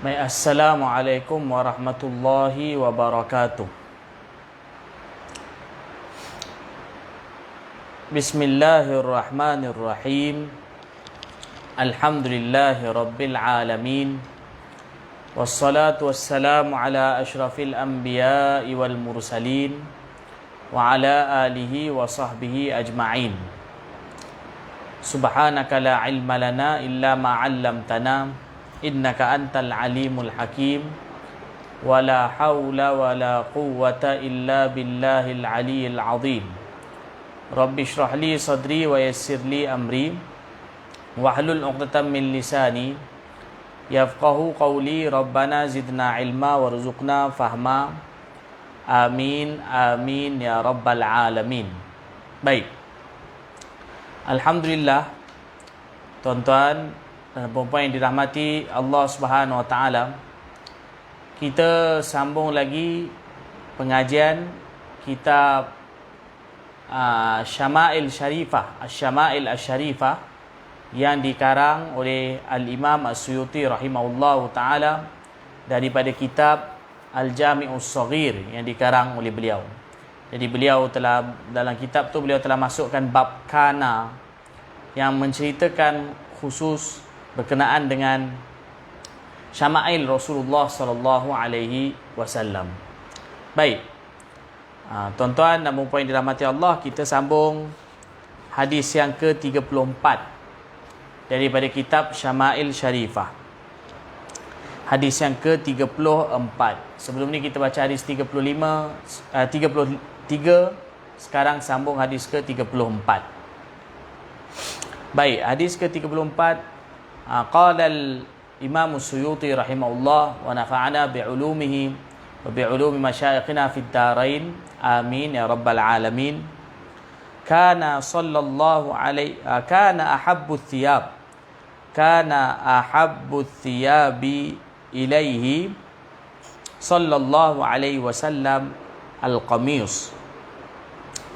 Baik, Assalamualaikum warahmatullahi wabarakatuh. Bismillahirrahmanirrahim. Alhamdulillahi rabbil alamin. Wassalatu wassalamu ala ashrafil anbiya'i wal mursalin wa ala alihi wa sahbihi ajma'in. Subhanaka la ilma lana illa ma 'allamtana innaka antal alimul hakim. Wala hawla wala quwwata illa billahil aliyyil azim. Rabbi shrah li sadri wa yassir li amri wahlul 'uqdatam min lisani yafqahu qawli. Rabbana zidna ilma warzuqna fahma. Amin amin ya rabbal alamin. Baik, alhamdulillah, tuan-tuan dan puan-puan yang dirahmati Allah Subhanahu Wa Taala, kita sambung lagi pengajian kitab Syama'il Syarifah, Syama'il Asy-Syarifah yang dikarang oleh Al-Imam As-Suyuti rahimahullahu taala daripada kitab Al-Jami'us Shaghir yang dikarang oleh beliau. Jadi beliau telah, dalam kitab tu beliau telah masukkan bab kana yang menceritakan khusus berkenaan dengan syama'il Rasulullah sallallahu alaihi wasallam. Baik, tuan-tuan dan puan-puan yang dirahmati Allah, kita sambung hadis yang ke-34 daripada kitab Syama'il Syarifah. Hadis yang ke-34. Sebelum ni kita baca hadis 33, sekarang sambung hadis ke-34. Baik, hadis ke-34. Qala al-Imam As-Suyuti rahimahullah wa nafa'ana bi'ulumihi wa bi'ulumi masyayikhina fid darain. Amin ya rabbal alamin. Kana sallallahu alaihi kana ahabbu thiyabi ilaihi sallallahu alaihi wasallam al-qamis.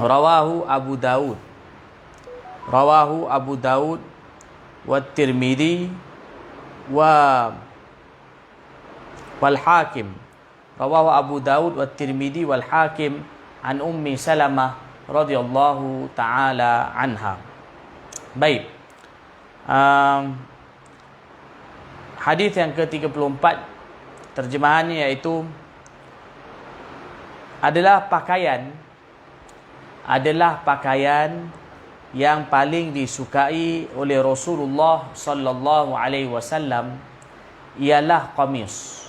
Rawahu Abu Daud wa Tirmidzi wal Hakim. Rawahu Abu Daud wa Tirmidzi wal Hakim an Ummi Salamah radhiyallahu taala anha. Baik, hadis yang ke-34 terjemahannya iaitu adalah pakaian yang paling disukai oleh Rasulullah sallallahu alaihi wasallam ialah qamis.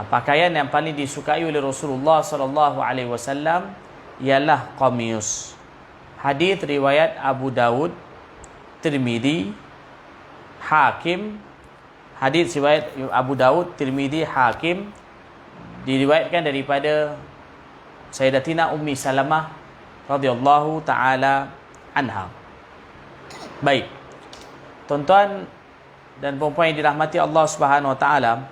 Pakaian yang paling disukai oleh Rasulullah sallallahu alaihi wasallam ialah qamis. Hadis riwayat Abu Daud, Tirmidzi, Hakim. Hadis riwayat Abu Daud, Tirmidzi, Hakim diriwayatkan daripada Sayyidatina Ummi Salamah radhiyallahu taala anha. Baik, tuan-tuan dan puan-puan yang dirahmati Allah Subhanahu Wa Taala,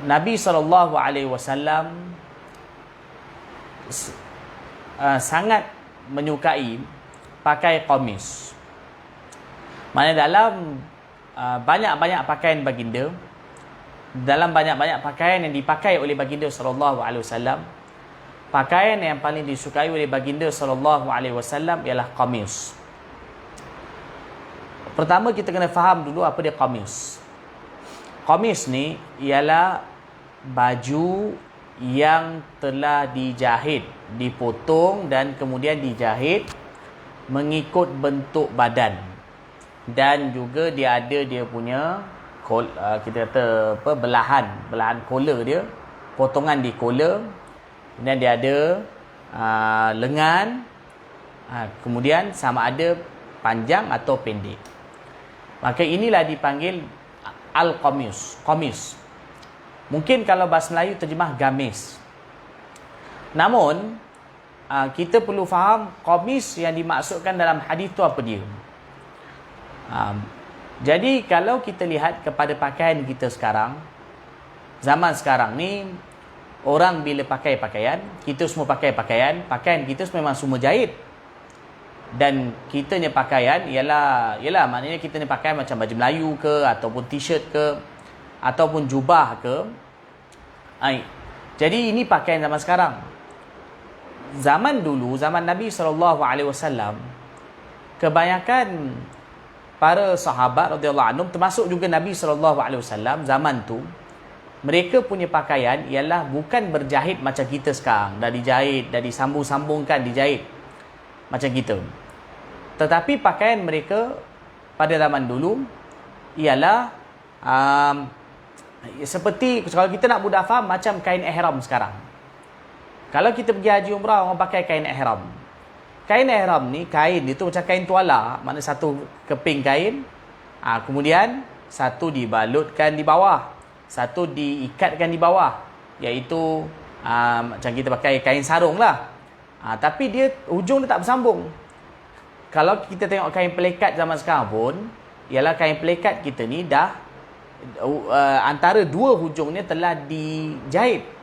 Nabi sallallahu alaihi wasallam sangat menyukai pakai qamis. Mana dalam banyak-banyak pakaian baginda, dalam banyak-banyak pakaian yang dipakai oleh baginda sallallahu alaihi wasallam, pakaian yang paling disukai oleh baginda sallallahu alaihi wasallam ialah qamis. Pertama kita kena faham dulu apa dia qamis. Qamis ni ialah baju yang telah dijahit, dipotong dan kemudian dijahit mengikut bentuk badan, dan juga dia ada dia punya kita kata apa, belahan collar dia, potongan di collar. Kemudian dia ada lengan, kemudian sama ada panjang atau pendek. Maka inilah dipanggil al-qamis, qamis. Mungkin kalau bahasa Melayu terjemah gamis. Namun kita perlu faham qamis yang dimaksudkan dalam hadis itu apa dia. Jadi kalau kita lihat kepada pakaian kita sekarang, zaman sekarang ni, orang bila pakai pakaian, kita semua pakai pakaian kita memang semua jahit. Dan kita ni pakaian ialah maknanya kita ni pakaian macam baju Melayu ke, ataupun t-shirt ke, ataupun jubah ke. Jadi ini pakaian zaman sekarang. Zaman dulu, zaman Nabi SAW, kebanyakan para sahabat radhiyallahu anhum, termasuk juga Nabi SAW, zaman tu mereka punya pakaian ialah bukan berjahit macam kita sekarang, dah dijahit, dah disambung-sambungkan, dijahit macam kita. Tetapi pakaian mereka pada zaman dulu ialah seperti, kalau kita nak mudah faham, macam kain ihram sekarang. Kalau kita pergi haji umrah, orang pakai kain ihram. Kain ihram ni, kain itu macam kain tuala, maknanya satu keping kain, kemudian satu dibalutkan di bawah, satu diikatkan di bawah, iaitu macam kita pakai kain sarung lah. Tapi dia hujung dia tak bersambung. Kalau kita tengok kain pelekat zaman sekarang pun, ialah kain pelekat kita ni dah antara dua hujungnya telah dijahit.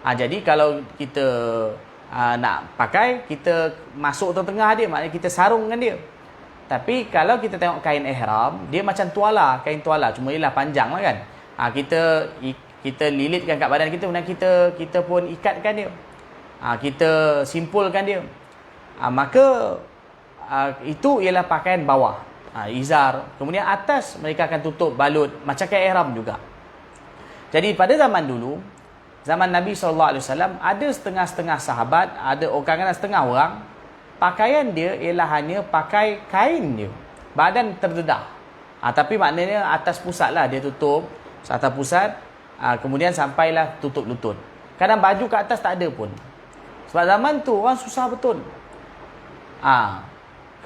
Jadi kalau kita nak pakai, kita masuk tengah dia, maknanya kita sarung dengan dia. Tapi kalau kita tengok kain ihram, dia macam tuala, kain tuala, cuma ialah panjang lah kan. Kita lilitkan kat badan kita, kemudian kita pun ikatkan dia. Kita simpulkan dia. Maka itu ialah pakaian bawah, izar. Kemudian atas mereka akan tutup balut macam kain ihram juga. Jadi pada zaman dulu, zaman Nabi SAW, ada setengah-setengah sahabat, ada kadang-kadang setengah orang, pakaian dia ialah hanya pakai kain dia, badan terdedah. Tapi maknanya atas pusat lah dia tutup, atas pusat, kemudian sampailah tutup lutut. Kadang baju kat atas tak ada pun. Sebab zaman tu orang susah betul.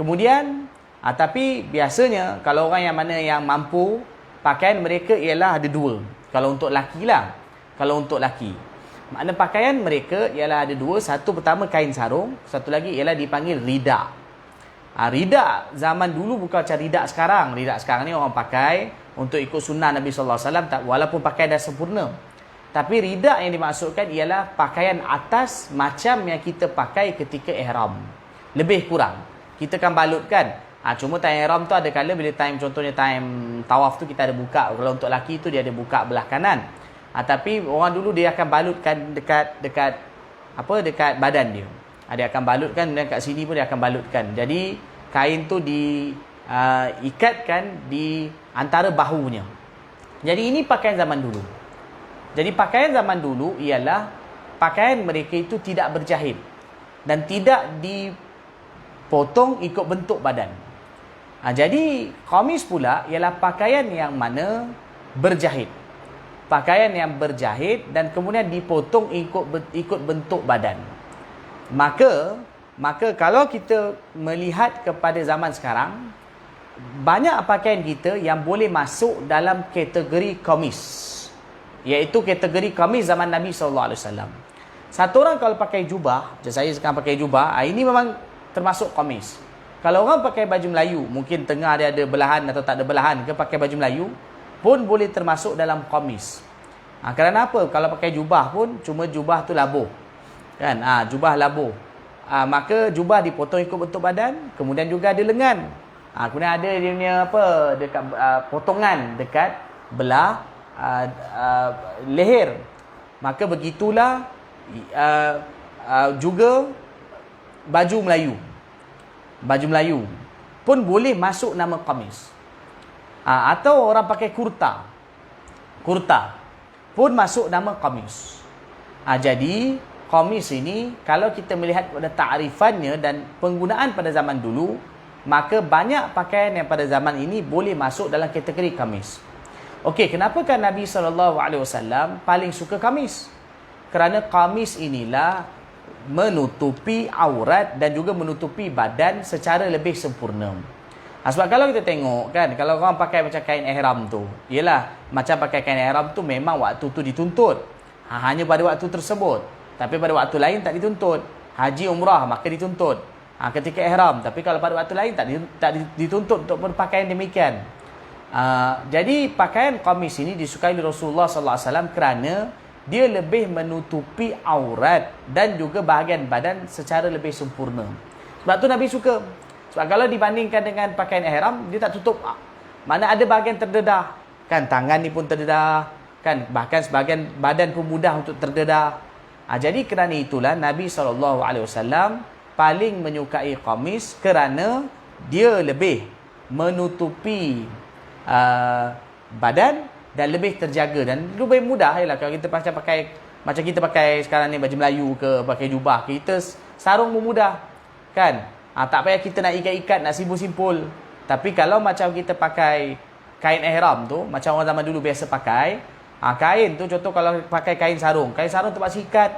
Kemudian, tapi biasanya kalau orang yang mana yang mampu, pakaian mereka ialah ada dua. Kalau untuk lelaki lah. Kalau untuk lelaki, makna pakaian mereka ialah ada dua. Satu pertama kain sarung, satu lagi ialah dipanggil rida. Rida zaman dulu bukan macam rida sekarang. Rida sekarang ni orang pakai untuk ikut sunnah Nabi SAW, walaupun pakai dah sempurna. Tapi rida yang dimaksudkan ialah pakaian atas macam yang kita pakai ketika ihram. Lebih kurang. Kita kan balutkan. Cuma time ihram tu ada kala bila time, contohnya time tawaf tu kita ada buka. Kalau untuk lelaki tu dia ada buka belah kanan. Tapi orang dulu dia akan balutkan dekat badan dia. Dia akan balutkan, dan kat sini pun dia akan balutkan. Jadi kain tu diikatkan di antara bahunya. Jadi ini pakaian zaman dulu. Jadi pakaian zaman dulu ialah pakaian mereka itu tidak berjahit dan tidak dipotong ikut bentuk badan. Jadi qamis pula ialah pakaian yang mana berjahit. Pakaian yang berjahit dan kemudian dipotong ikut bentuk badan. Maka kalau kita melihat kepada zaman sekarang, banyak pakaian kita yang boleh masuk dalam kategori qamis, iaitu kategori qamis zaman Nabi SAW. Satu orang kalau pakai jubah, macam saya sekarang pakai jubah, ini memang termasuk qamis. Kalau orang pakai baju Melayu, mungkin tengah dia ada belahan atau tak ada belahan ke, pakai baju Melayu pun boleh termasuk dalam qamis. Kerana apa? Kalau pakai jubah pun cuma jubah tu labuh. Kan? Jubah labuh. Maka jubah dipotong ikut bentuk badan, kemudian juga ada lengan. Kemudian ada dia punya dekat potongan dekat belah leher. Maka begitulah juga baju Melayu. Baju Melayu pun boleh masuk nama qamis. Atau orang pakai kurta pun masuk nama qamis. Jadi qamis ini kalau kita melihat pada ta'rifannya dan penggunaan pada zaman dulu, maka banyak pakaian yang pada zaman ini boleh masuk dalam kategori qamis. Okey, kenapakah Nabi SAW paling suka qamis? Kerana qamis inilah menutupi aurat dan juga menutupi badan secara lebih sempurna. Sebab kalau kita tengok kan, kalau orang pakai macam kain ihram tu, ialah macam pakai kain ihram tu memang waktu tu dituntut. Hanya pada waktu tersebut. Tapi pada waktu lain tak dituntut. Haji umrah maka dituntut ketika ihram. Tapi kalau pada waktu lain tak dituntut untuk berpakaian demikian. Jadi pakaian qamis ini disukai oleh Rasulullah SAW kerana dia lebih menutupi aurat dan juga bahagian badan secara lebih sempurna. Sebab tu Nabi suka. Sebab kalau dibandingkan dengan pakaian ihram, dia tak tutup. Mana ada bahagian terdedah. Kan tangan ni pun terdedah. Kan bahkan sebahagian badan pun mudah untuk terdedah. Jadi kerana itulah Nabi SAW paling menyukai qamis kerana dia lebih menutupi badan dan lebih terjaga dan lebih mudah lah kalau kita macam kita pakai sekarang ni baju Melayu ke pakai jubah kita sarung pun mudah kan tak payah kita nak ikat-ikat nak simpul-simpul tapi kalau macam kita pakai kain ihram tu macam orang zaman dulu biasa pakai kain tu contoh kalau pakai kain sarung terpaksa ikat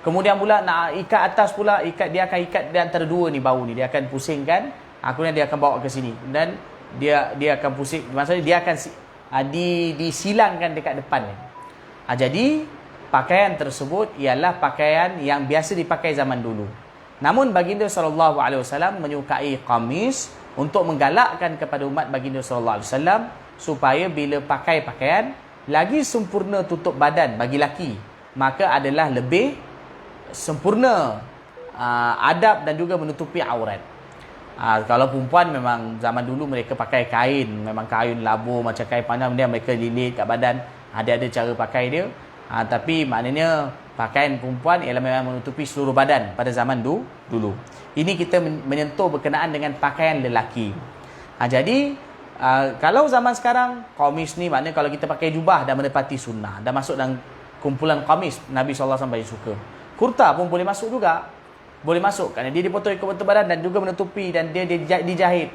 kemudian pula nak ikat atas pula dia akan ikat di antara dua ni bau ni dia akan pusingkan kemudian dia akan bawa ke sini dan dia akan pusing maksudnya dia akan disilangkan dekat depan. Jadi pakaian tersebut ialah pakaian yang biasa dipakai zaman dulu. Namun baginda SAW menyukai qamis untuk menggalakkan kepada umat baginda SAW supaya bila pakai pakaian lagi sempurna tutup badan bagi laki maka adalah lebih sempurna adab dan juga menutupi aurat. Kalau perempuan memang zaman dulu mereka pakai kain, memang kain labur macam kain panjang dia mereka lilit kat badan. Ada cara pakai dia. Tapi maknanya pakaian perempuan ialah memang menutupi seluruh badan pada zaman dulu. Ini kita menyentuh berkenaan dengan pakaian lelaki. Jadi kalau zaman sekarang qamis ni maknanya kalau kita pakai jubah dah menepati sunnah, dah masuk dalam kumpulan qamis Nabi SAW banyak suka. Kurta pun boleh masuk juga. Boleh masuk kerana dia dipotong ikut bentuk badan dan juga menutupi dan dia dijahit.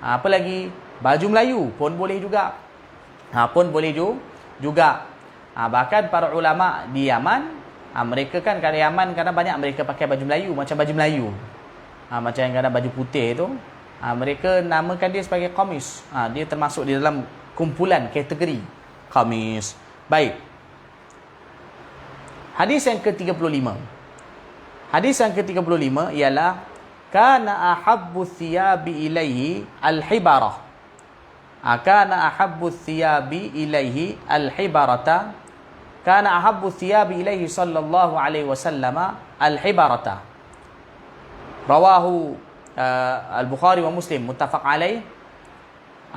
Apa lagi? Baju Melayu pun boleh juga. Bahkan para ulama di Yaman, mereka kan kalau Yaman kadang banyak mereka pakai baju Melayu macam baju Melayu. Macam yang kadang baju putih tu, mereka namakan dia sebagai qamis. Dia termasuk di dalam kumpulan kategori qamis. Baik. Hadis yang ke-35. Hadis yang ke-35 ialah kana ahabbu thiyabi ilaihi al-hibarah. Kana ahabbu thiyabi ilaihi al-hibarata. Kana ahabbu thiyabi ilaihi sallallahu alaihi wasallam al-hibarata. Rawahu al-Bukhari wa Muslim muttafaq alaih.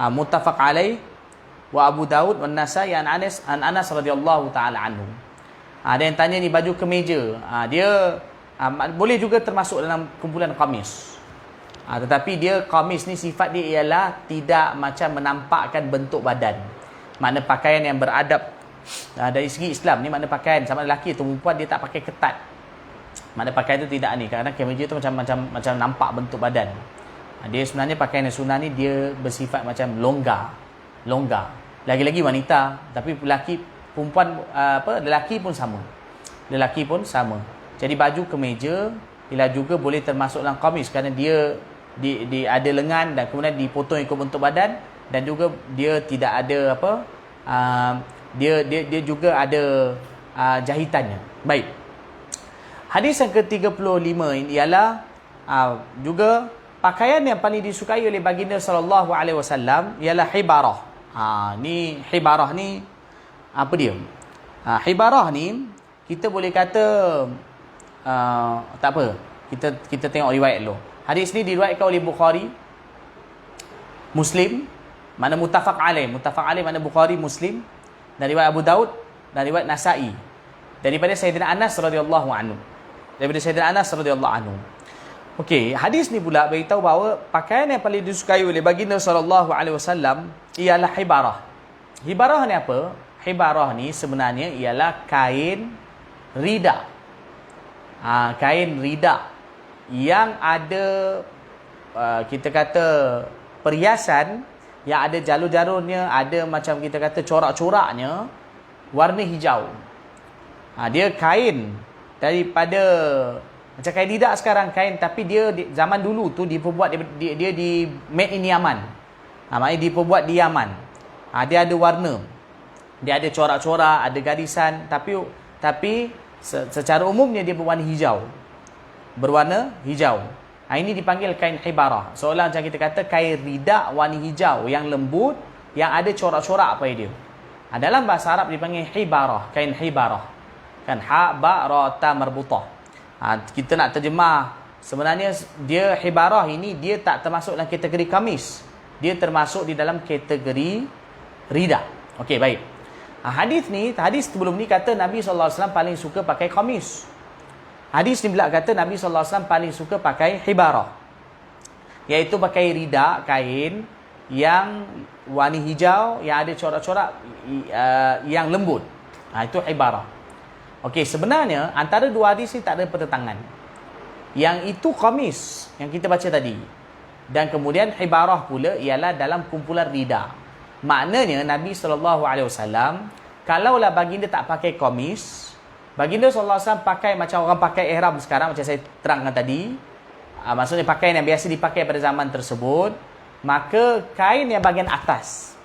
Muttafaq alaih wa Abu Daud wa Nasa'i an Anas radhiyallahu taala anhu. Ada yang tanya ni baju kemeja. Dia boleh juga termasuk dalam kumpulan qamis. Tetapi dia qamis ni sifat dia ialah tidak macam menampakkan bentuk badan. Makna pakaian yang beradab dari segi Islam ni makna pakaian sama lelaki atau perempuan dia tak pakai ketat. Makna pakaian tu tidak ni kerana kemeja tu macam nampak bentuk badan. Dia sebenarnya pakaian yang sunnah ni dia bersifat macam longgar. Lagi-lagi wanita tapi perempuan lelaki pun sama. Jadi baju kemeja ialah juga boleh termasuk dalam qamis kerana dia ada lengan dan kemudian dipotong ikut bentuk badan dan juga dia tidak ada dia juga ada jahitannya. Baik. Hadis yang ke-35 ialah juga pakaian yang paling disukai oleh baginda sallallahu alaihi wasallam ialah hibarah. Ni hibarah ni apa dia? Hibarah ni kita boleh kata tak apa. Kita tengok riwayat dulu. Hadis ni diriwayatkan oleh Bukhari, Muslim, mana muttafaq alaih. Muttafaq alaih mana Bukhari, Muslim, dan riwayat Abu Daud dan riwayat Nasa'i. Daripada Sayyidina Anas radhiyallahu anhu. Okey, hadis ni pula beritahu bahawa pakaian yang paling disukai oleh baginda sallallahu alaihi wasallam ialah hibarah. Hibarah ni apa? Hibarah ni sebenarnya ialah kain rida. Kain rida yang ada kita kata perhiasan yang ada jalur-jalurnya, ada macam kita kata corak-coraknya warna hijau. Dia kain daripada macam kain rida sekarang kain tapi dia zaman dulu tu diperbuat dia di made in Yaman. Maknanya diperbuat di Yaman. Dia ada warna. Dia ada corak-corak, ada garisan tapi secara umumnya dia berwarna hijau. Ini dipanggil kain hibarah. Seolah macam kita kata kain rida warna hijau yang lembut, yang ada corak-corak pada dia. Dalam bahasa Arab dipanggil hibarah, kain hibarah. Kan ha ba ra ta marbutah. Kita nak terjemah sebenarnya dia hibarah ini dia tak termasuk dalam kategori kamis. Dia termasuk di dalam kategori rida. Okey, baik. Hadis sebelum ni kata Nabi SAW paling suka pakai kamis. Hadis ni pula kata Nabi SAW paling suka pakai hibarah, iaitu pakai rida, kain yang warna hijau yang ada corak-corak yang lembut. Itu hibarah. Okey, sebenarnya antara dua hadis ni tak ada pertentangan. Yang itu kamis yang kita baca tadi, dan kemudian hibarah pula ialah dalam kumpulan rida. Maknanya Nabi SAW, kalaulah baginda tak pakai kamis, baginda SAW pakai macam orang pakai ihram sekarang, macam saya terangkan tadi. Maksudnya pakaian yang biasa dipakai pada zaman tersebut, maka kain yang bahagian atas,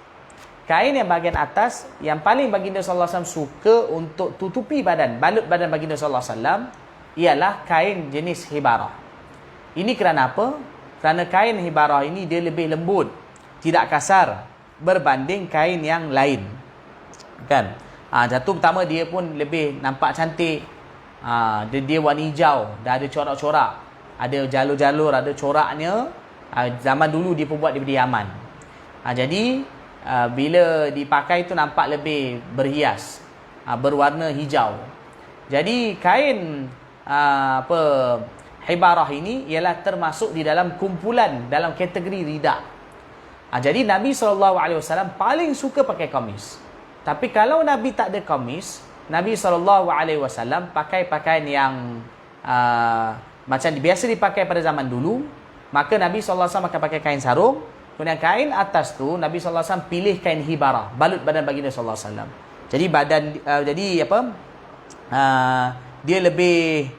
yang paling baginda SAW suka untuk tutupi badan, balut badan baginda SAW, ialah kain jenis hibarah. Ini kerana apa? Kerana kain hibarah ini dia lebih lembut, tidak kasar berbanding kain yang lain. Kan? Satu pertama dia pun lebih nampak cantik. Dia warna hijau, dah ada corak-corak, ada jalur-jalur, ada coraknya. Zaman dulu dia pun buat daripada Yaman. Jadi bila dipakai tu nampak lebih berhias, berwarna hijau. Jadi kain hibarah ini ialah termasuk di dalam kumpulan, dalam kategori rida. Jadi Nabi SAW paling suka pakai kamis. Tapi kalau Nabi tak ada kamis, Nabi SAW pakai pakaian yang macam biasa dipakai pada zaman dulu. Maka Nabi SAW akan pakai kain sarung. Kemudian kain atas tu Nabi SAW pilih kain hibarah, balut badan baginda SAW. Jadi dia lebih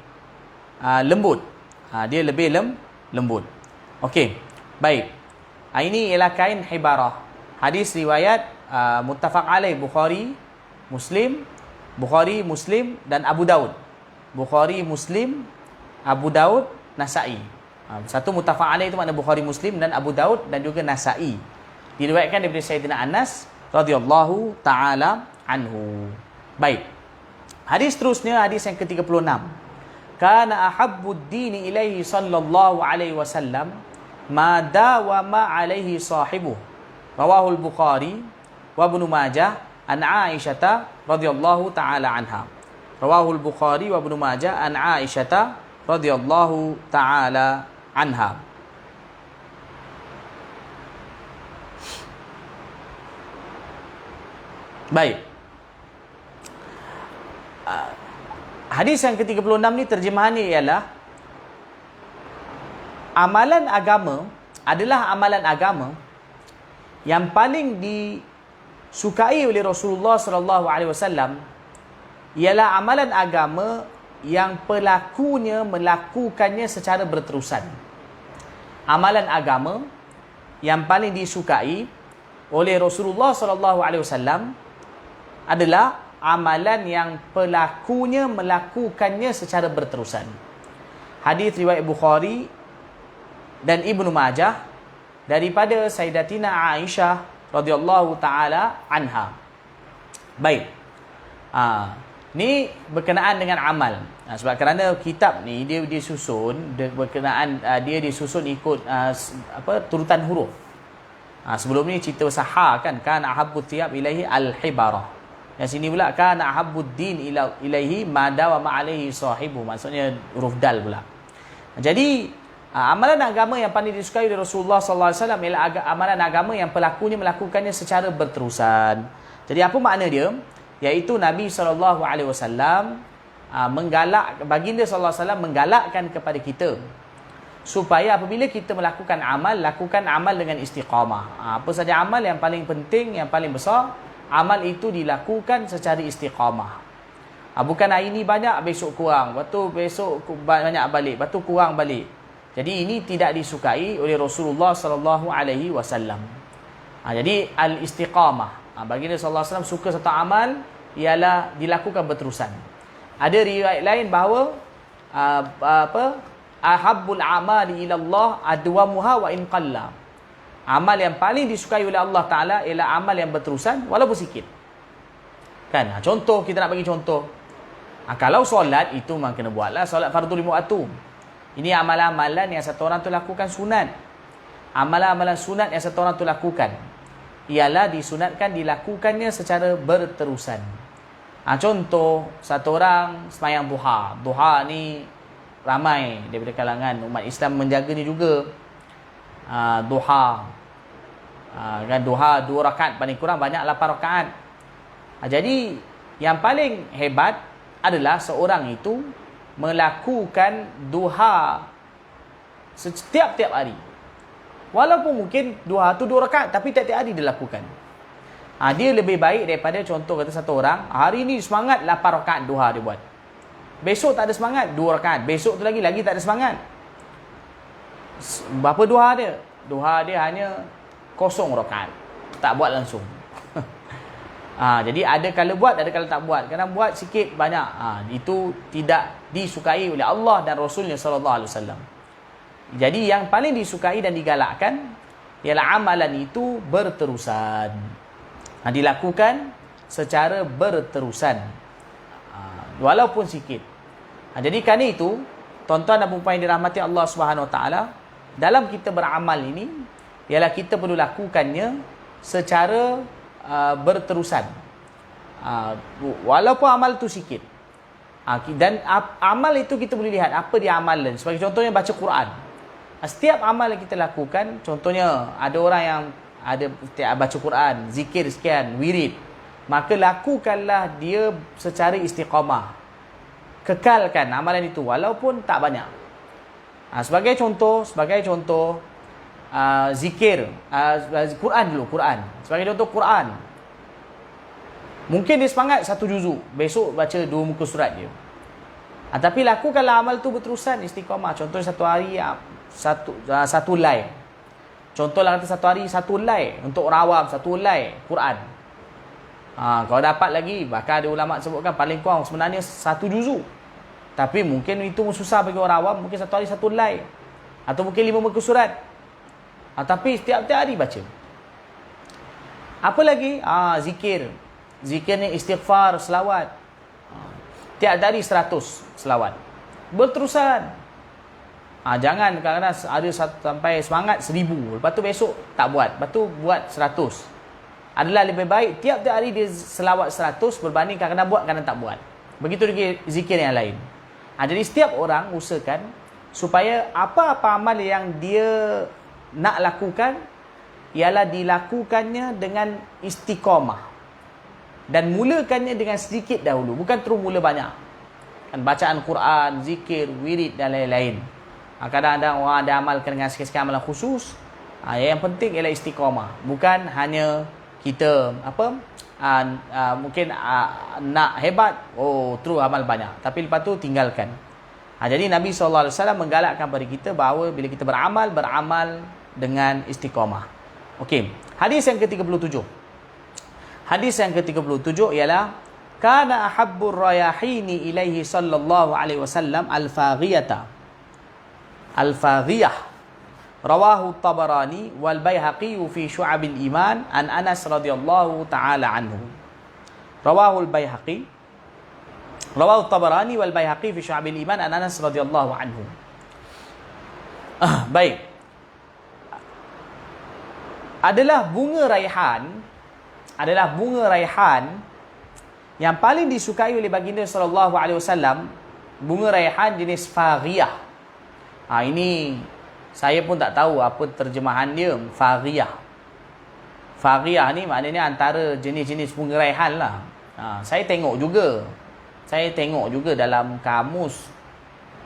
lembut. Dia lebih lembut. Okey, baik. Ini ialah kain hibarah. Hadis riwayat muttafaq alaih, Bukhari, Muslim dan Abu Daud. Bukhari, Muslim, Abu Daud, Nasa'i. Satu muttafaq alaih itu makna Bukhari, Muslim dan Abu Daud dan juga Nasa'i. Diriwayatkan daripada Sayyidina Anas radhiyallahu taala anhu. Baik. Hadis terusnya, hadis yang ke-36. Kana ahabbud dini ilaihi sallallahu alaihi wasallam ma dawama alaihi sahibuh. Rawahul Bukhari wa Ibnu Majah an Aisyah radhiyallahu taala anha. Rawahul Bukhari wa Ibnu Majah an Aisyah radhiyallahu taala anha. Baik. Hadis yang ke-36 ni terjemahannya ialah amalan agama adalah amalan agama yang paling disukai oleh Rasulullah sallallahu alaihi wasallam, ialah amalan agama yang pelakunya melakukannya secara berterusan. Amalan agama yang paling disukai oleh Rasulullah sallallahu alaihi wasallam adalah amalan yang pelakunya melakukannya secara berterusan. Hadis riwayat Bukhari dan Ibnu Majah daripada Sayyidatina Aisyah radhiyallahu taala anha. Baik. Ni berkenaan dengan amal. Sebab kerana kitab ni dia disusun berkenaan dia disusun ikut turutan huruf. Sebelum ni cerita sahha kan ahabbut thiyab ilaihi al-hibarah. Yang sini pula kana ahabbud din ilaihi ma dawama alaihi sahibu. Maksudnya huruf dal pula. Jadi amalan agama yang paling disukai oleh Rasulullah sallallahu alaihi wasallam ialah amalan agama yang pelakunya melakukannya secara berterusan. Jadi apa makna dia? Iaitu Nabi sallallahu alaihi wasallam baginda sallallahu alaihi wasallam menggalakkan kepada kita supaya apabila kita melakukan amal, lakukan amal dengan istiqamah. Apa saja amal yang paling penting, yang paling besar, amal itu dilakukan secara istiqamah. Bukan hari ini banyak, besok kurang. Lepas tu besok banyak balik. Lepas tu kurang balik. Jadi ini tidak disukai oleh Rasulullah sallallahu alaihi wasallam. Jadi al-istiqamah. Baginda sallallahu alaihi wasallam suka satu amal ialah dilakukan berterusan. Ada riwayat lain bahawa ahabbul amali ila Allah adwamuha wa in qalla. Amal yang paling disukai oleh Allah Ta'ala ialah amal yang berterusan walaupun sikit. Kan? Contoh, kita nak bagi contoh. Kalau solat, itu memang kena buatlah. Solat fardu 5 waktu. Ini amalan-amalan yang satu orang tu lakukan sunat. Amalan-amalan sunat yang satu orang tu lakukan ialah disunatkan dilakukannya secara berterusan. Contoh, satu orang semayang duha. Duha ni ramai daripada kalangan umat Islam menjaga ni juga. Duha. Kan duha 2 rakaat, paling kurang banyak 8 rakaat. Jadi yang paling hebat adalah seorang itu melakukan duha setiap-tiap hari. Walaupun mungkin duha tu 2 rakaat, tapi tiap-tiap hari dia lakukan. Dia lebih baik daripada contoh kata satu orang, hari ni semangat 8 rakaat duha dia buat. Besok tak ada semangat, 2 rakaat. Besok tu lagi tak ada semangat. Berapa duha dia? Duha dia hanya 0 rakaat. Tak buat langsung. Jadi ada kala buat, ada kala tak buat. Kadang buat sikit, banyak. Itu tidak disukai oleh Allah dan Rasulnya sallallahu alaihi wasallam. Jadi yang paling disukai dan digalakkan ialah amalan itu berterusan. Dilakukan secara berterusan. Walaupun sikit. Jadi kerana itu, tuan-tuan dan puan-puan yang dirahmati Allah Subhanahu Wa Taala, dalam kita beramal ini ialah kita perlu lakukannya secara berterusan. Walaupun amal itu sikit. Dan amal itu kita boleh lihat apa dia amalan. Sebagai contohnya baca Quran. Setiap amal yang kita lakukan, contohnya ada orang yang ada baca Quran, zikir sekian, wirid, maka lakukanlah dia secara istiqamah. Kekalkan amalan itu walaupun tak banyak. Sebagai contoh zikir, Quran dulu, Quran. Sebagai contoh Quran. Mungkin dia semangat 1 juzuk, besok baca 2 muka surat dia. Tapi lakukanlah amal tu berterusan, istiqamah. Contoh satu hari satu live. Contohlah kata satu hari 1 live untuk orang awam, 1 live Quran. Kalau dapat lagi, bahkan ada ulama sebutkan paling kurang sebenarnya 1 juzuk. Tapi mungkin itu susah bagi orang awam, mungkin satu hari 1 live. Atau mungkin 5 muka surat. Tapi setiap-tiap hari baca. Apa lagi? Zikir. Zikirnya istighfar, selawat. Tiap hari 100 selawat. Berterusan. Jangan kadang-kadang ada sampai semangat 1000. Lepas tu besok tak buat. Lepas tu buat 100. Adalah lebih baik tiap-tiap hari dia selawat 100 berbanding kadang-kadang buat, kadang tak buat. Begitu lagi zikir yang lain. Jadi setiap orang usahakan supaya apa-apa amal yang dia nak lakukan ialah dilakukannya dengan istiqamah. Dan mulakannya dengan sedikit dahulu. Bukan terus mula banyak. Bacaan Quran, zikir, wirid dan lain-lain. Kadang-kadang orang ada amalkan dengan sikit-sikit amalan khusus. Yang penting ialah istiqamah. Bukan hanya kita mungkin nak hebat, terus amal banyak. Tapi lepas tu tinggalkan. Jadi Nabi SAW menggalakkan kepada kita bahawa bila kita beramal dengan istiqamah. Okey. Hadis yang ke-37. Hadis yang ke-37 ialah kana ahabbur rayahini ilaihi sallallahu alaihi wasallam al-faghiyata. Al-faghiyah. Rawahu Tabarani wal Baihaqi fi Syu'abil Iman an Anas radhiyallahu taala anhu. Rawahu al-Baihaqi. Rawahu Tabarani wal Baihaqi fi Syu'abil Iman an Anas radhiyallahu anhu. Baik. Adalah bunga raihan yang paling disukai oleh baginda sallallahu alaihi wasallam, bunga raihan jenis faghiyah. Ini saya pun tak tahu apa terjemahan dia, faghiyah. Faghiyah ni maknanya antara jenis-jenis bunga raihan lah. Saya tengok juga dalam kamus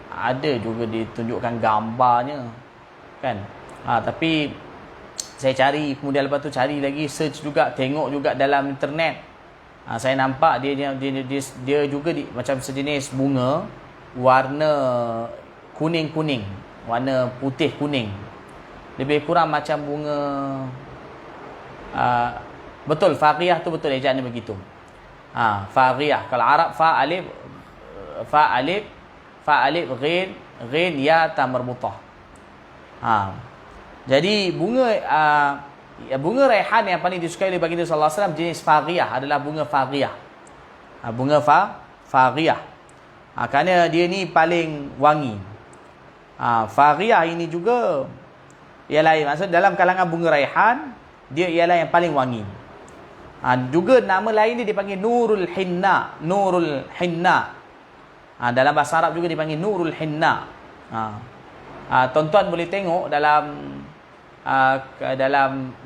ada juga ditunjukkan gambarnya kan. Tapi saya cari, kemudian lepas tu cari lagi, search juga, tengok juga dalam internet. Saya nampak dia juga macam sejenis bunga warna kuning-kuning, warna putih kuning. Lebih kurang macam bunga betul, faghiyah tu betul ejaannya begitu. Faghiyah. Kalau Arab fa alif ghin ya ta marbutah. Jadi bunga raihan yang paling disukai oleh baginda sallallahu alaihi wasallam jenis faghiyah adalah bunga faghiyah. Bunga faghiyah. Kerana dia ni paling wangi. Faghiyah ini juga ialah, maksud dalam kalangan bunga raihan, dia ialah yang paling wangi. Juga nama lain dia dipanggil Nurul Hinna. Nurul Hinna. Dalam bahasa Arab juga dipanggil Nurul Hinna. Tuan-tuan boleh tengok dalam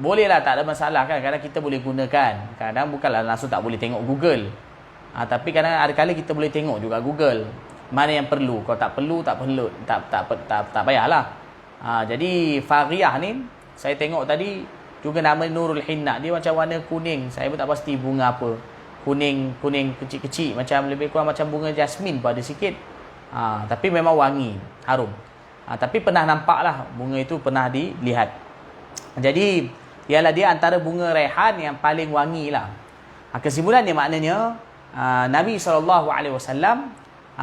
bolehlah, tak ada masalah kan. Kadang kita boleh gunakan. Kadang bukanlah langsung tak boleh tengok Google. Tapi kadang ada kali kita boleh tengok juga Google. Mana yang perlu. Kalau tak perlu, tak payahlah. Jadi Faghiyah ni saya tengok tadi juga nama Nurul Hinna. Dia macam warna kuning. Saya pun tak pasti bunga apa. Kuning kecil-kecil, macam lebih kurang macam bunga jasmin pun ada sikit. Tapi memang wangi, harum. Tapi pernah nampak lah bunga itu, pernah dilihat. Jadi ialah dia antara bunga raihan yang paling wangi lah. Kesimpulannya maknanya Nabi SAW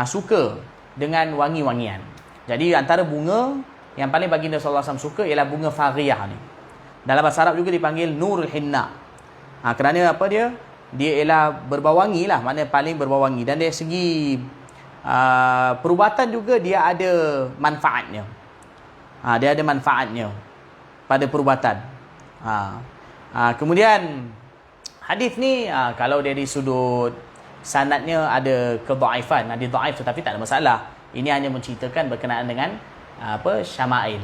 suka dengan wangi-wangian. Jadi antara bunga yang paling baginda SAW suka ialah bunga Faghiyah ni. Dalam bahasa Arab juga dipanggil Nurul Hinna. Kerana apa dia? Dia ialah berbau wangi lah, maknanya paling berbau wangi. Dan dari segi perubatan juga dia ada manfaatnya. Dia ada manfaatnya pada perubatan. Kemudian hadis ni kalau dari sudut sanadnya ada kedhaifan, ada dhaif, tetapi tak ada masalah. Ini hanya menceritakan berkenaan dengan syama'il,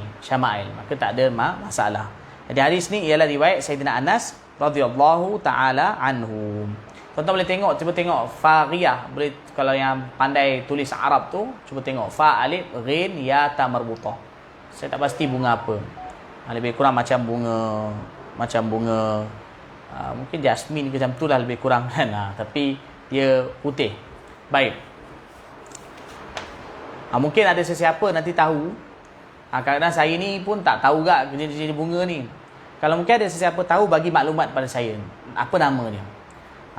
maka tak ada masalah. Jadi hadis ni ialah riwayat Sayyidina Anas radhiyallahu taala anhu. Tuan-tuan boleh tengok, cuba tengok Faghiyah. Boleh, kalau yang pandai tulis Arab tu, cuba tengok fa alif ghin ya ta marbutah. Saya tak pasti bunga apa. Lebih kurang macam bunga mungkin jasmin ke macam tu lah, lebih kurang kan. Tapi dia putih. Baik. Mungkin ada sesiapa nanti tahu. Kadang-kadang saya ni pun tak tahu gak jenis bunga ni. Kalau mungkin ada sesiapa tahu, bagi maklumat pada saya. Apa nama dia?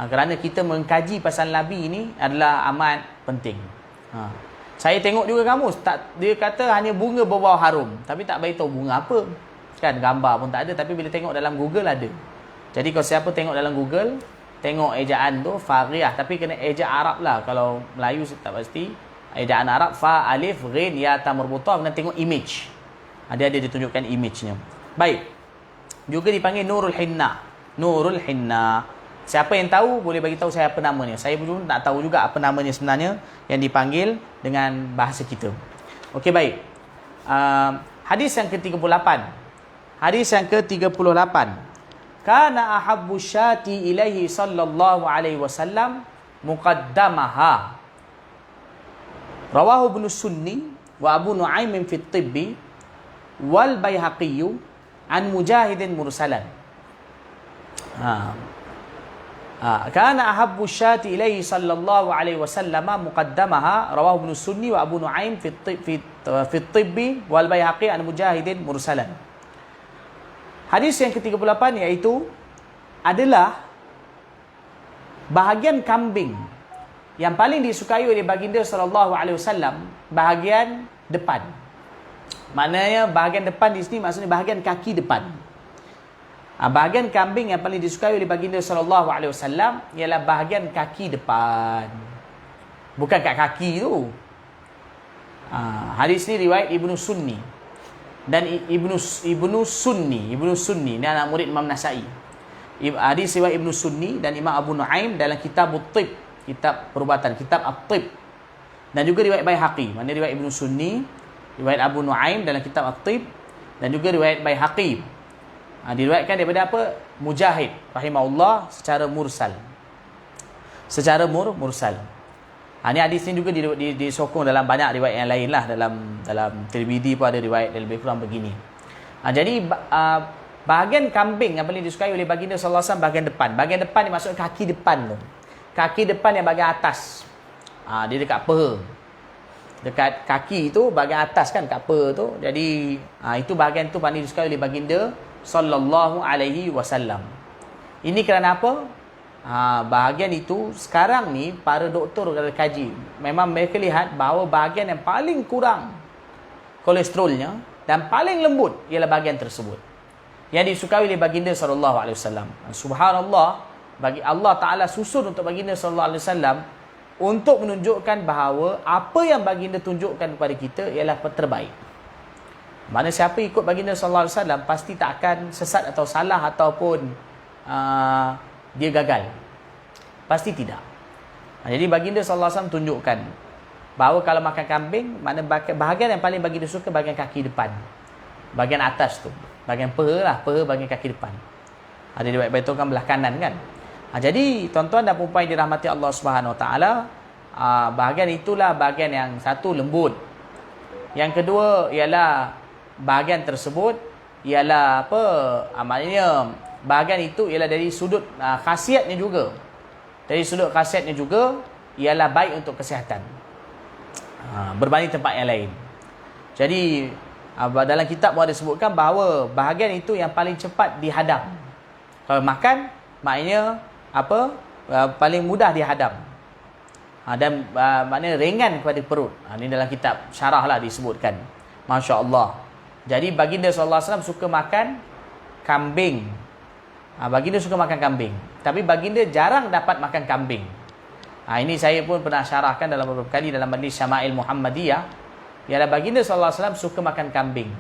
Kerana kita mengkaji pasal Nabi ni adalah amat penting. Saya tengok juga kamus, dia kata hanya bunga berbau harum, tapi tak beritahu bunga apa. Kan gambar pun tak ada, tapi bila tengok dalam Google ada. Jadi kalau siapa tengok dalam Google, tengok ejaan tu Faghiyah, tapi kena ejaan Arab lah. Kalau Melayu tak pasti. Ejaan Arab fa alif ghin ya ta marbutah, kena tengok image. Ada ditunjukkan image-nya. Baik. Juga dipanggil Nurul Hinna. Nurul Hinna. Siapa yang tahu boleh bagi tahu saya apa namanya. Saya pun tak tahu juga apa namanya sebenarnya yang dipanggil dengan bahasa kita. Okey, baik. Hadis yang ke-38. Hadis yang ke-38. Kana ahabbu syati ilaihi sallallahu alaihi wasallam muqaddamaha. Rawahu Ibnu Sunni wa Abu Nu'aim fi at-Tibbi wal Baihaqi an Mujahidin mursalan. Kana ahabbu syati ilaihi sallallahu alaihi wasallam muqaddamaha, rawahu Ibnu Sunni wa Abu Nu'aim fi at-Tibbi wal Baihaqi an Mujahidin mursalan. Hadis yang ke-38 iaitu adalah bahagian kambing yang paling disukai oleh baginda sallallahu alaihi wasallam, bahagian depan. Maknanya bahagian depan di sini maksudnya bahagian kaki depan. Bahagian kambing yang paling disukai oleh baginda sallallahu alaihi wasallam ialah bahagian kaki depan. Bukan kat kaki tu. Hadis ni riwayat Ibnu Sunni. Dan Ibnu Sunni ni anak murid Imam Nasa'i. Hadis riwayat Ibnu Sunni dan Imam Abu Nu'aim dalam kitab At-Tib, kitab perubatan, kitab At-Tib. Dan juga riwayat Baihaqi, mana riwayat Ibnu Sunni, riwayat Abu Nu'aim dalam kitab At-Tib, dan juga riwayat Baihaqi. Diriwayatkan daripada apa? Mujahid rahimahullah secara mursal. Secara mursal. Ini hadis ni juga disokong dalam banyak riwayat yang lain lah. Dalam Tirmidzi pun ada riwayat yang lebih kurang begini. Jadi bahagian kambing yang paling disukai oleh baginda sallallahu alaihi wasallam bahagian depan. Bahagian depan ni maksud kaki depan tu. Kaki depan yang bahagian atas. Dia dekat peha. Dekat kaki tu bahagian atas kan, kat peha tu. Jadi itu bahagian tu paling disukai oleh baginda sallallahu alaihi wasallam. Ini kerana apa? Bahagian itu sekarang ni para doktor kalau kaji, memang mereka lihat bahawa bahagian yang paling kurang kolesterolnya dan paling lembut ialah bahagian tersebut yang disukai oleh baginda sallallahu alaihi wasallam. Subhanallah, bagi Allah Taala susun untuk baginda sallallahu alaihi wasallam untuk menunjukkan bahawa apa yang baginda tunjukkan kepada kita ialah terbaik. Mana siapa ikut baginda sallallahu alaihi wasallam pasti tak akan sesat atau salah ataupun dia gagal. Pasti tidak. Jadi baginda sallallahu alaihi wasallam tunjukkan bahawa kalau makan kambing, mana bahagian yang paling baginda suka bahagian kaki depan. Bahagian atas tu. Bahagian peha bahagian kaki depan. Ada dibaitkan belah kanan kan. Jadi tuan-tuan dan puan-puan yang dirahmati Allah Subhanahu Wa Taala, bahagian itulah bahagian yang satu lembut. Yang kedua ialah bahagian tersebut ialah apa? Maknanya bahagian itu ialah dari sudut khasiatnya juga. Dari sudut khasiatnya juga ialah baik untuk kesihatan. Berbanding tempat yang lain. Jadi dalam kitab pun ada sebutkan bahawa bahagian itu yang paling cepat dihadam. Kalau makan, maknanya apa? Paling mudah dihadam. Dan maknanya ringan kepada perut. Ini dalam kitab syarah lah disebutkan. Masya Allah. Jadi baginda SAW suka makan kambing. Baginda suka makan kambing. Tapi baginda jarang dapat makan kambing. Ini saya pun pernah syarahkan dalam beberapa kali dalam majlis Syama'il Muhammadiyah. Ialah baginda SAW suka makan kambing.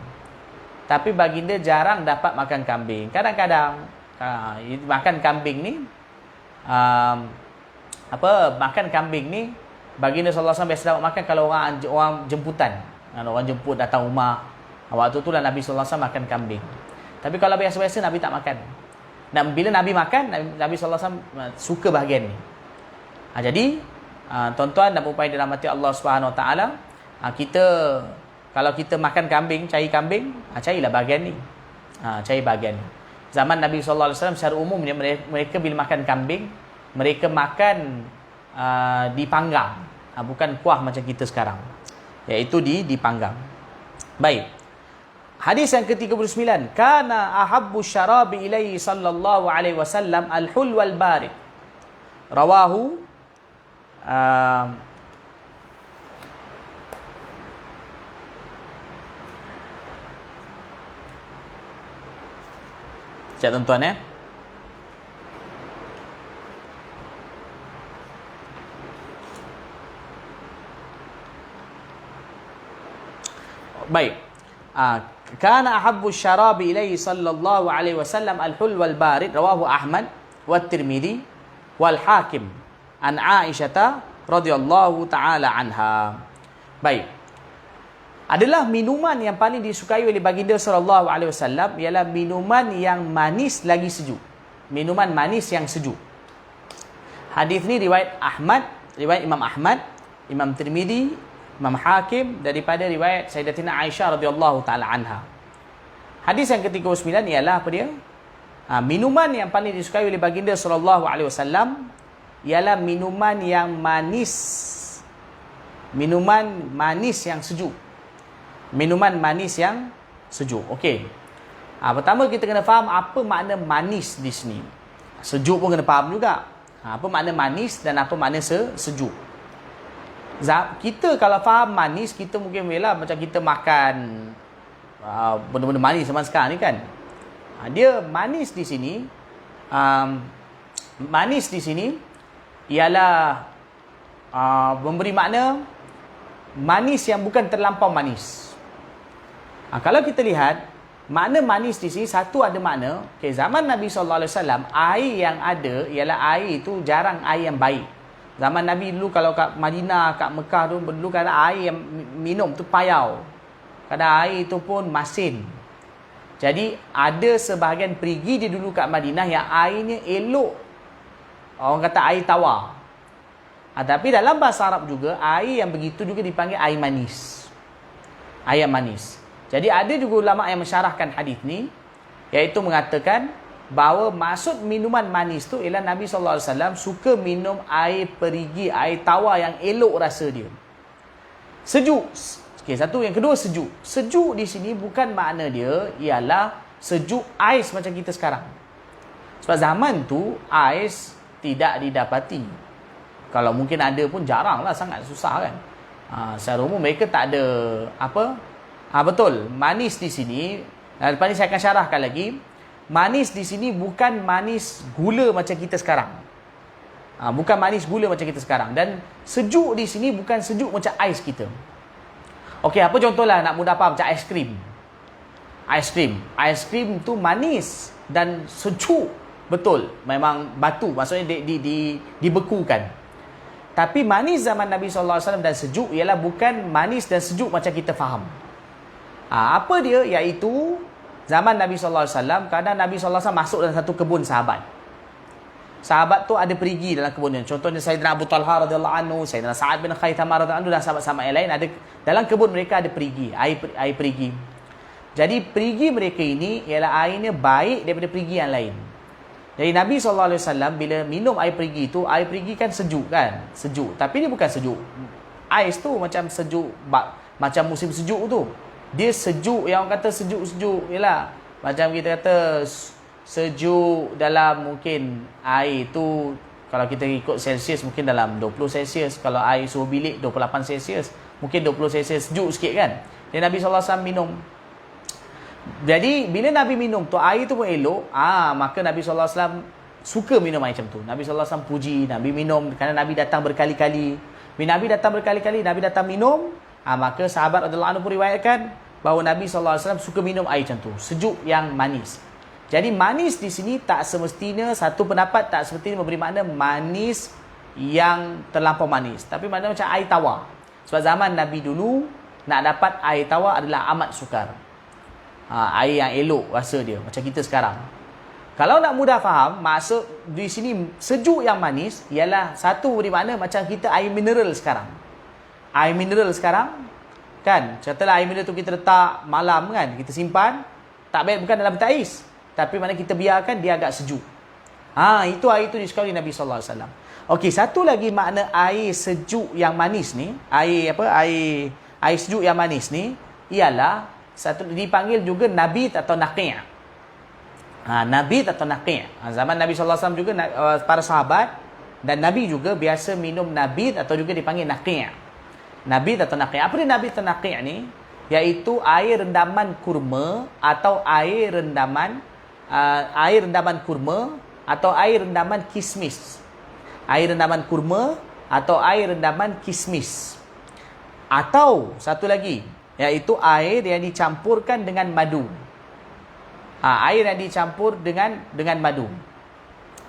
Tapi baginda jarang dapat makan kambing. Kadang-kadang makan kambing ni makan kambing ni baginda SAW biasa dapat makan kalau orang jemputan. Orang jemput datang rumah. Waktu tu lah Nabi SAW makan kambing. Tapi kalau biasa-biasa Nabi tak makan. Dan bila Nabi makan, Nabi SAW suka bahagian ni. Jadi tuan-tuan dan puan-puan yang dirahmati Allah Subhanahu Wa Taala, kita kalau kita makan kambing, cari kambing, carilah bahagian ni. Cari bahagian ni. Zaman Nabi SAW secara umumnya mereka bila makan kambing, mereka makan dipanggang. Bukan kuah macam kita sekarang. Iaitu dipanggang. Baik. Hadis yang ke-39, kana ahabbu syarabi ilaihi sallallahu alaihi wasallam al-hul wal barid. Rawahu Sekejap tuan-tuan Baik. Kana ahabbu syarabi ilaihi sallallahu alaihi wasallam al-hul wal barid, rawahu Ahmad wa Tirmidzi wal Hakim an Aisyah radhiyallahu taala anha. Baik. Adalah minuman yang paling disukai oleh baginda sallallahu alaihi wasallam ialah minuman yang manis lagi sejuk. Minuman manis yang sejuk. Hadis ni riwayat Ahmad, riwayat Imam Ahmad, Imam Tirmidzi, Imam Hakim daripada riwayat Sayyidatina Aisyah radhiyallahu taala anha. Hadis yang ke-39 ialah apa dia? Minuman yang paling disukai oleh baginda sallallahu alaihi wasallam ialah minuman yang manis. Minuman manis yang sejuk. Minuman manis yang sejuk. Okey. Pertama kita kena faham apa makna manis di sini. Sejuk pun kena faham juga. Apa makna manis dan apa makna sejuk. Kita kalau faham manis, kita mungkin bolehlah macam kita makan benda-benda manis zaman sekarang ni kan. Dia manis di sini, manis di sini ialah memberi makna manis yang bukan terlampau manis. Kalau kita lihat makna manis di sini, satu ada makna, zaman Nabi SAW, air yang ada ialah air itu jarang air yang baik. Zaman Nabi dulu kalau kat Madinah, kat Mekah dulu kadang air yang minum tu payau. Kadang air itu pun masin. Jadi ada sebahagian perigi dia dulu kat Madinah yang airnya elok. Orang kata air tawar. Tapi dalam bahasa Arab juga air yang begitu juga dipanggil air manis. Air manis. Jadi ada juga ulama yang mensyarahkan hadis ni, iaitu mengatakan bahawa maksud minuman manis tu ialah Nabi SAW suka minum air perigi, air tawar yang elok rasa dia. Sejuk. Satu. Yang kedua sejuk. Sejuk di sini bukan makna dia ialah sejuk ais macam kita sekarang. Sebab zaman tu ais tidak didapati. Kalau mungkin ada pun jarang lah, sangat susah kan. Secara umum mereka tak ada apa. Betul. Manis di sini, lepas ni saya akan syarahkan lagi. Manis di sini bukan manis gula macam kita sekarang. Bukan manis gula macam kita sekarang. Dan sejuk di sini bukan sejuk macam ais kita. Okey, apa contohlah nak mudah faham macam aiskrim. Ais krim tu manis dan sejuk betul. Memang batu, maksudnya dibekukan. Tapi manis zaman Nabi SAW dan sejuk ialah bukan manis dan sejuk macam kita faham. Apa dia? Iaitu zaman Nabi SAW, kadang Nabi SAW masuk dalam satu kebun sahabat. Sahabat tu ada perigi dalam kebun ni. Contohnya Sayyidina Abu Talha radhiyallahu anhu, Sayyidina Sa'ad bin Khaitamah radhiyallahu anhu dan sahabat-sahabat yang lain, ada dalam kebun mereka ada perigi, air perigi. Jadi perigi mereka ini ialah airnya baik daripada perigi yang lain. Jadi Nabi SAW bila minum air perigi tu, air perigi kan sejuk kan? Sejuk. Tapi dia bukan sejuk ais tu macam sejuk macam musim sejuk tu. Dia sejuk yang orang kata sejuk-sejuk ialah macam kita kata sejuk dalam mungkin air tu, kalau kita ikut Celsius mungkin dalam 20 Celsius. Kalau air suhu bilik 28 Celsius, mungkin 20 Celsius sejuk sikit kan. Dan Nabi SAW minum. Jadi bila Nabi minum tu, air tu pun elok, maka Nabi SAW suka minum air macam tu. Nabi SAW puji, Nabi minum kerana Nabi datang berkali-kali. Bila Nabi datang berkali-kali, Nabi datang minum, maka sahabat radhiyallahu anhu pun riwayatkan bahawa Nabi SAW suka minum air macam tu, sejuk yang manis. Jadi manis di sini tak semestinya, satu pendapat tak semestinya memberi makna manis yang terlampau manis, tapi makna macam air tawar. Sebab zaman Nabi dulu nak dapat air tawar adalah amat sukar. Air yang elok rasa dia macam kita sekarang. Kalau nak mudah faham, maksud di sini sejuk yang manis ialah satu beri makna macam kita air mineral sekarang. Air mineral sekarang kan, contohlah air mineral tu kita letak malam kan, kita simpan, tak baik bukan dalam peti ais, tapi mana kita biarkan dia agak sejuk. Itu air tu disukai Nabi sallallahu alaihi wasallam. Okey, satu lagi makna air sejuk yang manis ni, air sejuk yang manis ni ialah satu dipanggil juga nabit atau naqi'. Nabit atau naqi'. Zaman Nabi SAW juga para sahabat dan Nabi juga biasa minum nabit atau juga dipanggil naqi'. Nabit atau naqi'. Apa dia nabit atau naqi' ni? Iaitu air rendaman kurma atau air rendaman kurma atau air rendaman kismis. Air rendaman kurma atau air rendaman kismis. Atau satu lagi, iaitu air yang dicampurkan dengan madu. Air yang dicampur dengan madu.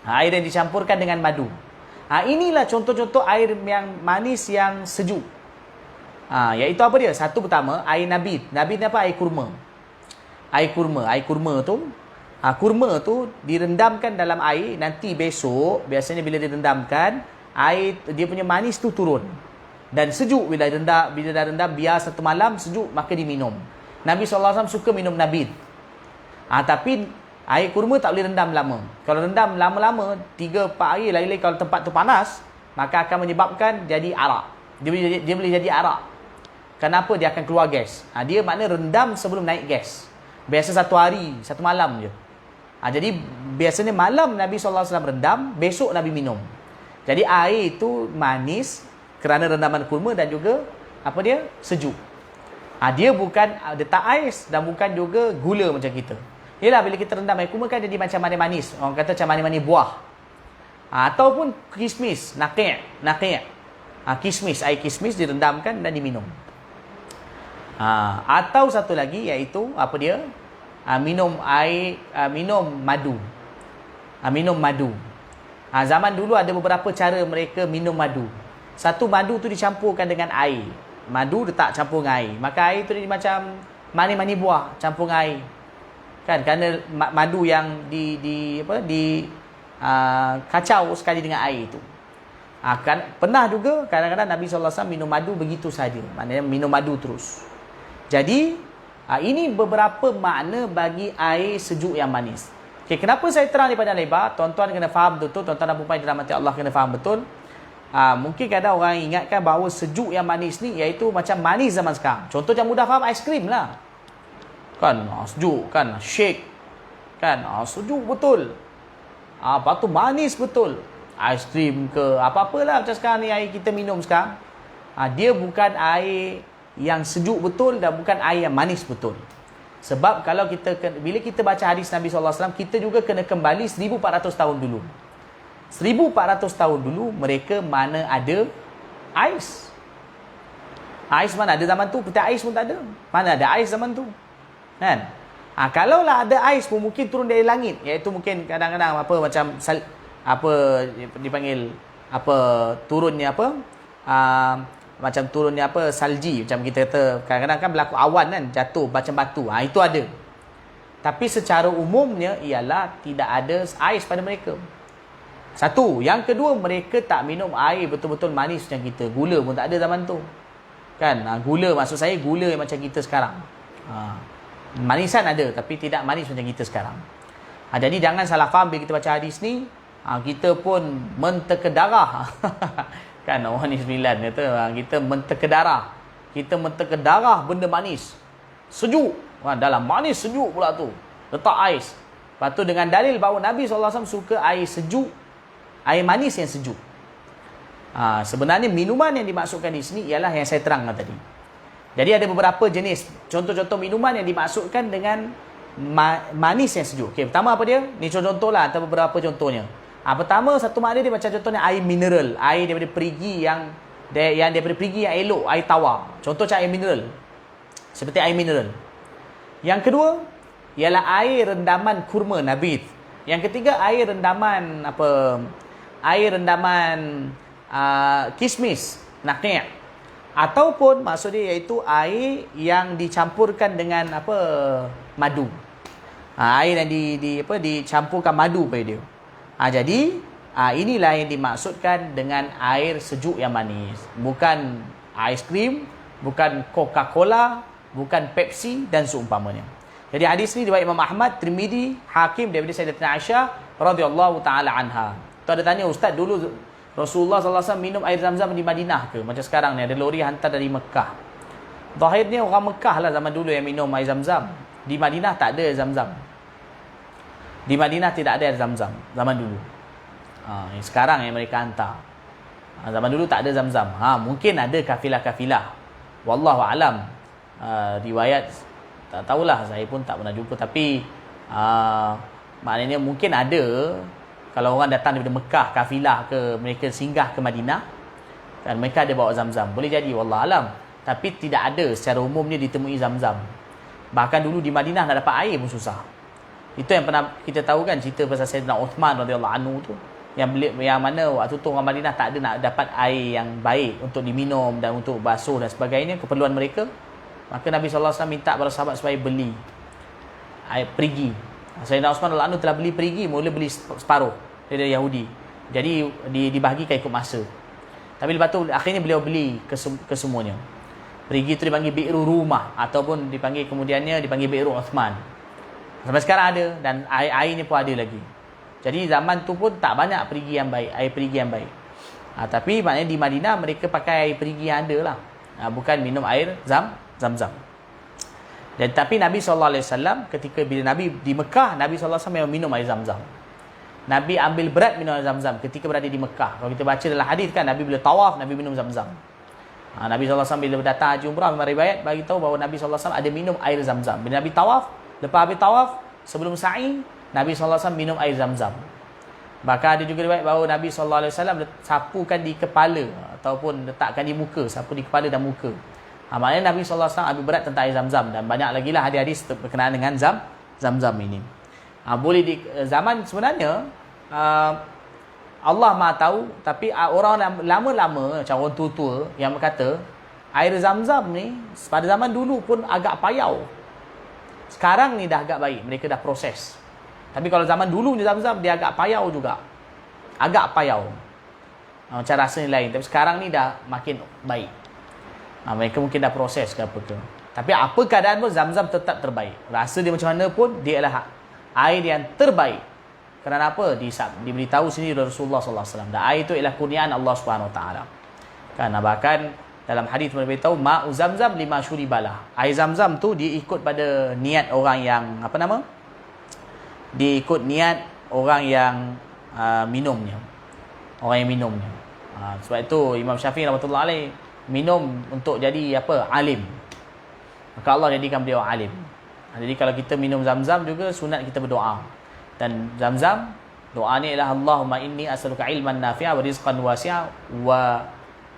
Air yang dicampurkan dengan madu. Inilah contoh-contoh air yang manis yang sejuk. Iaitu apa dia? Satu pertama, air nabit. Nabit ni apa? Air kurma. Air kurma tu, kurma tu direndamkan dalam air, nanti besok, biasanya bila direndamkan, air dia punya manis tu turun. Dan sejuk bila dah rendam, biar satu malam sejuk, maka diminum. Nabi SAW suka minum nabit. Tapi air kurma tak boleh rendam lama. Kalau rendam lama-lama, 3-4 air lain-lain, kalau tempat tu panas, maka akan menyebabkan jadi arak. Dia boleh jadi arak. Kenapa? Dia akan keluar gas. Dia makna rendam sebelum naik gas. Biasa 1 hari, 1 malam je. Jadi biasanya malam Nabi SAW rendam, besok Nabi minum. Jadi air itu manis kerana rendaman kurma dan juga apa dia? Sejuk. Dia bukan letak ais dan bukan juga gula macam kita. Yalah, bila kita rendam air kurma kan jadi macam manis-manis. Orang kata macam manis-manis buah. Ataupun kismis, naqi'. Kismis, air kismis direndamkan dan diminum. Atau satu lagi iaitu apa dia? Minum madu. Minum madu. Zaman dulu ada beberapa cara mereka minum madu. Satu, madu tu dicampurkan dengan air. Madu letak campur dengan air. Maka air tu dia macam manis-manis buah campur dengan air. Kan, kerana madu yang kacau sekali dengan air tu. Pernah juga kadang-kadang Nabi SAW minum madu begitu saja. Maknanya minum madu terus. Jadi ini beberapa makna bagi air sejuk yang manis. Kenapa saya terang daripada lebar? Tuan-tuan kena faham betul. Tuan-tuan dan puan yang dirahmati Allah kena faham betul. Mungkin kadang orang ingatkan bahawa sejuk yang manis ni iaitu macam manis zaman sekarang. Contoh yang mudah faham, aiskrim lah. Kan, sejuk kan, shake. Kan, sejuk betul. Lepas tu manis betul. Aiskrim ke, apa-apalah macam sekarang ni air kita minum sekarang. Dia bukan air yang sejuk betul dan bukan air yang manis betul. Sebab kalau bila kita baca hadis Nabi SAW, kita juga kena kembali 1400 tahun dulu. 1400 tahun dulu mereka mana ada ais. Ais mana ada zaman tu? Peti ais pun tak ada. Mana ada ais zaman tu? Kan? Kalaulah ada ais pun mungkin turun dari langit, iaitu mungkin kadang-kadang apa macam apa dipanggil apa turunnya apa macam turunnya apa salji, macam kita kata kadang-kadang kan berlaku awan kan jatuh macam batu, itu ada. Tapi secara umumnya ialah tidak ada ais pada mereka. Satu. Yang kedua, mereka tak minum air betul-betul manis macam kita. Gula pun tak ada zaman tu. Kan? Gula, maksud saya gula yang macam kita sekarang. Manisan ada, tapi tidak manis macam kita sekarang. Jadi jangan salah faham bila kita baca hadis ni, kita pun menteka darah. Kan orang ni 9 kata, kita menteka darah. Kita menteka darah benda manis. Sejuk. Dalam manis sejuk pula tu. Letak ais. Lepas tu dengan dalil bahawa Nabi SAW suka air sejuk, air manis yang sejuk. Sebenarnya minuman yang dimaksudkan di sini ialah yang saya terangkan tadi. Jadi ada beberapa jenis contoh-contoh minuman yang dimaksudkan dengan manis yang sejuk. Okey, pertama apa dia? Ni contoh-contoh lah atau beberapa contohnya. Pertama, satu makna dia macam contohnya air mineral, air daripada perigi yang daripada perigi yang elok, air tawar. Contoh macam air mineral. Seperti air mineral. Yang kedua ialah air rendaman kurma nabit. Yang ketiga air rendaman apa? Air rendaman kismis, naknya. Ataupun maksud dia iaitu air yang dicampurkan dengan apa? Madu. Air yang dicampurkan madu pada dia. Jadi inilah yang dimaksudkan dengan air sejuk yang manis. Bukan aiskrim, bukan Coca-Cola, bukan Pepsi dan seumpamanya. Jadi hadis ni diriwayat Imam Ahmad, Tirmizi, Hakim daripada Sayyidatina Aisyah radhiyallahu taala anha. Tu ada tanya, ustaz, dulu Rasulullah sallallahu alaihi wasallam minum air Zam-Zam di Madinah ke? Macam sekarang ni ada lori hantar dari Mekah. Zahirnya orang Mekah lah zaman dulu yang minum air Zam-Zam. Di Madinah tak ada Zam-Zam. Di Madinah tidak ada air Zam-Zam zaman dulu. Sekarang yang mereka hantar. Zaman dulu tak ada Zam-Zam. Mungkin ada kafilah-kafilah. Wallahu alam. Riwayat tak tahulah, saya pun tak pernah jumpa, tapi maknanya mungkin ada. Kalau orang datang daripada Mekah kafilah ke, mereka singgah ke Madinah dan mereka ada bawa Zam-Zam, boleh jadi, wallahu alam. Tapi tidak ada secara umumnya ditemui Zam-Zam. Bahkan dulu di Madinah nak dapat air pun susah. Itu yang pernah kita tahu kan, cerita pasal Sayyidina Uthman radhiyallahu anhu tu, yang mana waktu tu orang Madinah tak ada nak dapat air yang baik untuk diminum dan untuk basuh dan sebagainya, keperluan mereka. Maka Nabi SAW minta para sahabat supaya beli air perigi. Sayyidina Uthman radhiyallahu anhu telah beli perigi, mula beli separuh dari Yahudi. Jadi dibahagikan ikut masa. Tapi lepas tu akhirnya beliau beli kesemuanya. Perigi itu dipanggil Bi'ru Rumah, ataupun dipanggil kemudiannya dipanggil Bi'ru Uthman. Sampai sekarang ada, dan air ni pun ada lagi. Jadi zaman tu pun tak banyak perigi yang baik, air perigi yang baik. Tapi maknanya di Madinah mereka pakai air perigi yang ada lah. Bukan minum air Zam-Zam. Dan tapi Nabi SAW ketika bila Nabi di Mekah, Nabi SAW memang minum air Zam-Zam. Nabi ambil berat minum air Zam-Zam ketika berada di Mekah. Kalau kita baca dalam hadis kan, Nabi bila tawaf, Nabi minum Zam-Zam. Nabi SAW bila datang haji umrah, memang riwayat bagi tahu bahawa Nabi SAW ada minum air Zam-Zam. Bila Nabi tawaf, lepas habis tawaf, sebelum sa'i, Nabi SAW minum air Zam-Zam. Bahkan ada juga riwayat bahawa Nabi SAW sapukan di kepala ataupun letakkan di muka, sapu di kepala dan muka. Maknanya Nabi SAW ambil berat tentang air Zam-Zam, dan banyak lagi lah hadis-hadis berkenaan dengan Zam-Zam ini. Boleh di zaman sebenarnya Allah Maha tahu, tapi orang lama-lama macam orang tua-tua yang berkata air Zam-Zam ni pada zaman dulu pun agak payau. Sekarang ni dah agak baik, mereka dah proses. Tapi kalau zaman dulu ni Zam-Zam dia agak payau juga. Agak payau. Macam rasa ni lain, tapi sekarang ni dah makin baik. Mereka mungkin dah proses ke apa ke. Tapi apa keadaan pun Zam-Zam tetap terbaik. Rasa dia macam mana pun dia adalah air yang terbaik. Kerana apa? Diberitahu sendiri oleh Rasulullah SAW. Dan air itu ialah kurniaan Allah SWT. Kan, bahkan dalam hadis beritahu ma'u Zam-Zam lima syuribalah. Air Zam-Zam tu dia ikut pada niat orang yang apa nama? Dia ikut niat orang yang minumnya. Orang yang minumnya. Sebab itu Imam Syafi'i rahmatullahi alaih minum untuk jadi apa? Alim. Maka Allah jadikan beliau alim. Jadi kalau kita minum Zam-Zam juga sunat kita berdoa. Dan Zam-Zam doa ni ialah Allahumma inni as'aluka ilman nafi'a wa rizqan wasi'a wa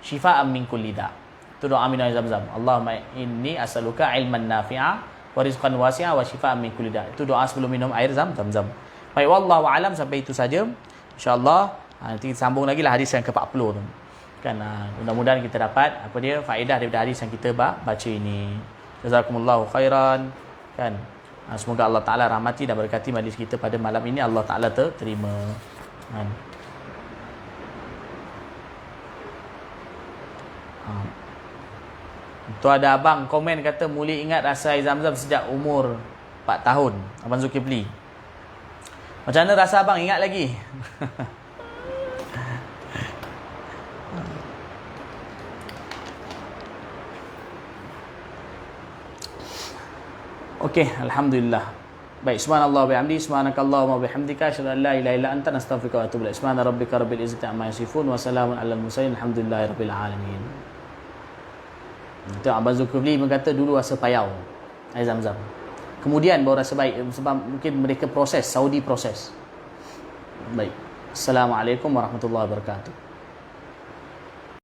shifaa'an min kulli da'. Itu doa minum Zam-Zam. Allahumma inni as'aluka ilman nafi'a wa rizqan wasi'a wa shifaa'an min kulli da'. Itu doa sebelum minum air Zam-Zam. Baik, wallahu a'lam, sampai itu saja. Insya-Allah nanti kita sambung lagi lah hadis yang ke-40 tu. Kan mudah-mudahan kita dapat apa dia faedah daripada hadis yang kita baca ini. Jazakumullahu khairan. Kan semoga Allah Taala rahmati dan berkati majlis kita pada malam ini. Allah Taala terima. Kan. Tu ada abang komen kata Muli ingat rasa air Zam-Zam sejak umur 4 tahun. Abang Zulkifli, macam mana rasa abang, ingat lagi? Okey, alhamdulillah. Baik, subhanallah wa bihamdi, subhanakallahumma wa bihamdika, asyhadu an la ilaha illa anta, astaghfiruka wa atubu ilaik. Subhana rabbika rabbil izzati amma yasifun wa salamun alal mursalin, alhamdulillahi rabbil alamin. Itu Abang Zulkifli berkata dulu rasa payau air Zam-Zam. Kemudian baru rasa baik, sebab mungkin mereka proses, Saudi proses. Baik. Assalamualaikum warahmatullahi wabarakatuh.